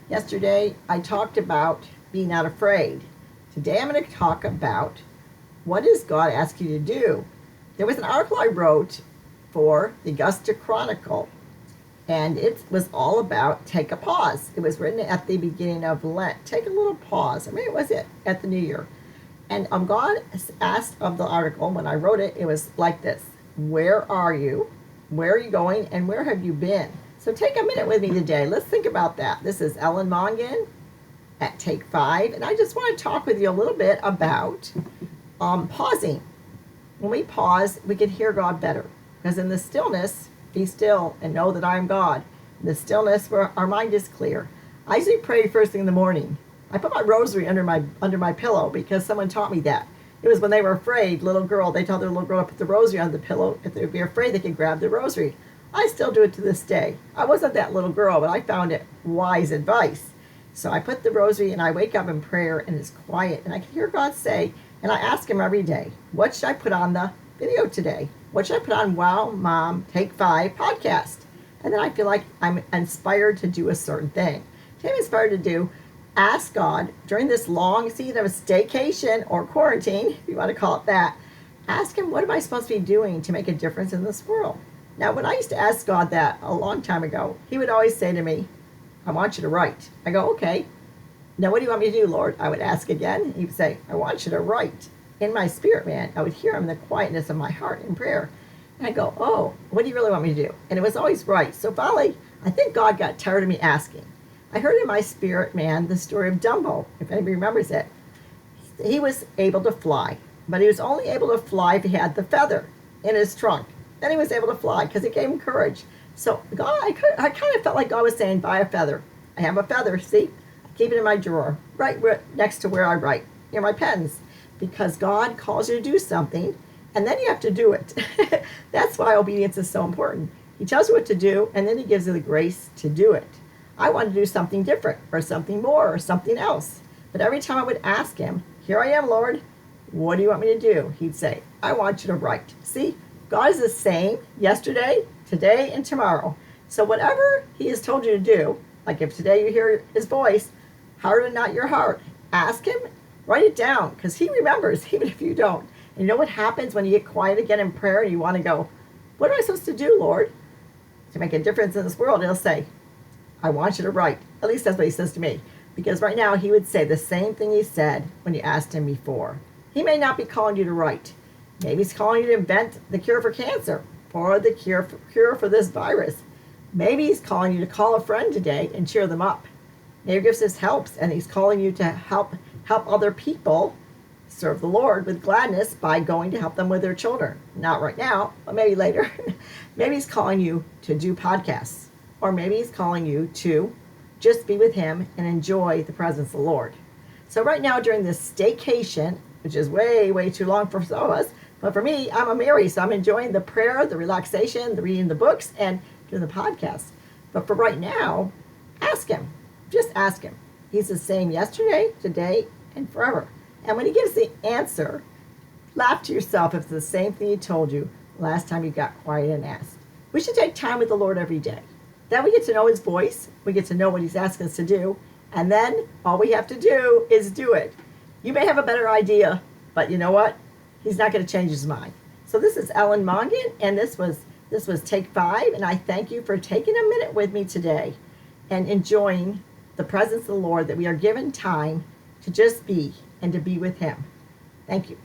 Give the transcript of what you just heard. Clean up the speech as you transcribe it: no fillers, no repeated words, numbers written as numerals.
Yesterday, I talked about being not afraid. Today, I'm going to talk about what does God ask you to do? There was an article I wrote for the Augusta Chronicle, and it was all about take a pause. It was written at the beginning of Lent. Take a little pause. I mean, it was it at the New Year. And God asked of the article, when I wrote it, it was like this: where are you? Where are you going? And where have you been? So take a minute with me today. Let's think about that. This is Ellen Mongan at Take 5. And I just want to talk with you a little bit about pausing. When we pause, we can hear God better. Because in the stillness, be still and know that I am God. In the stillness where our mind is clear. I usually pray first thing in the morning. I put my rosary under my pillow because someone taught me that. It was when they were afraid, they told their little girl to put the rosary on the pillow. If they would be afraid, they could grab the rosary. I still do it to this day. I wasn't that little girl, but I found it wise advice. So I put the rosary and I wake up in prayer and it's quiet and I can hear God say, and I ask him every day, what should I put on the video today? What should I put on Wow Mom Take 5 podcast? And then I feel like I'm inspired to do a certain thing. Today I'm inspired to do ask God during this long season of staycation or quarantine, if you want to call it that, ask him, what am I supposed to be doing to make a difference in this world? Now, when I used to ask God that a long time ago, he would always say to me, I want you to write. I go, okay. Now, what do you want me to do, Lord? I would ask again. He would say, I want you to write. In my spirit, man, I would hear him in the quietness of my heart in prayer. And I go, oh, what do you really want me to do? And it was always right. So finally, I think God got tired of me asking. I heard in my spirit, man, the story of Dumbo, if anybody remembers it. He was able to fly, but he was only able to fly if he had the feather in his trunk. Then he was able to fly because it gave him courage. So God, I kind of felt like God was saying, buy a feather. I have a feather, see? I keep it in my drawer, right next to where I write, near my pens, because God calls you to do something, and then you have to do it. That's why obedience is so important. He tells you what to do, and then he gives you the grace to do it. I wanted to do something different, or something more, or something else. But every time I would ask him, here I am, Lord, what do you want me to do? He'd say, I want you to write. See, God is the same yesterday, today, and tomorrow. So whatever he has told you to do, like if today you hear his voice, harden not your heart. Ask him, write it down, because he remembers, even if you don't. And you know what happens when you get quiet again in prayer and you want to go, what am I supposed to do, Lord, to make a difference in this world? He'll say, I want you to write. At least that's what he says to me. Because right now he would say the same thing he said when you asked him before. He may not be calling you to write. Maybe he's calling you to invent the cure for cancer or the cure for this virus. Maybe he's calling you to call a friend today and cheer them up. Maybe gifts his helps and he's calling you to help other people serve the Lord with gladness by going to help them with their children. Not right now, but maybe later. Maybe he's calling you to do podcasts. Or maybe he's calling you to just be with him and enjoy the presence of the Lord. So right now during this staycation, which is way, way too long for some of us, but for me, I'm a Mary, so I'm enjoying the prayer, the relaxation, the reading the books, and doing the podcast. But for right now, ask him. Just ask him. He's the same yesterday, today, and forever. And when he gives the answer, laugh to yourself if it's the same thing he told you last time you got quiet and asked. We should take time with the Lord every day. Then we get to know his voice. We get to know what he's asking us to do. And then all we have to do is do it. You may have a better idea, but you know what? He's not going to change his mind. So this is Ellen Mongan, and this was Take 5. And I thank you for taking a minute with me today and enjoying the presence of the Lord, that we are given time to just be and to be with him. Thank you.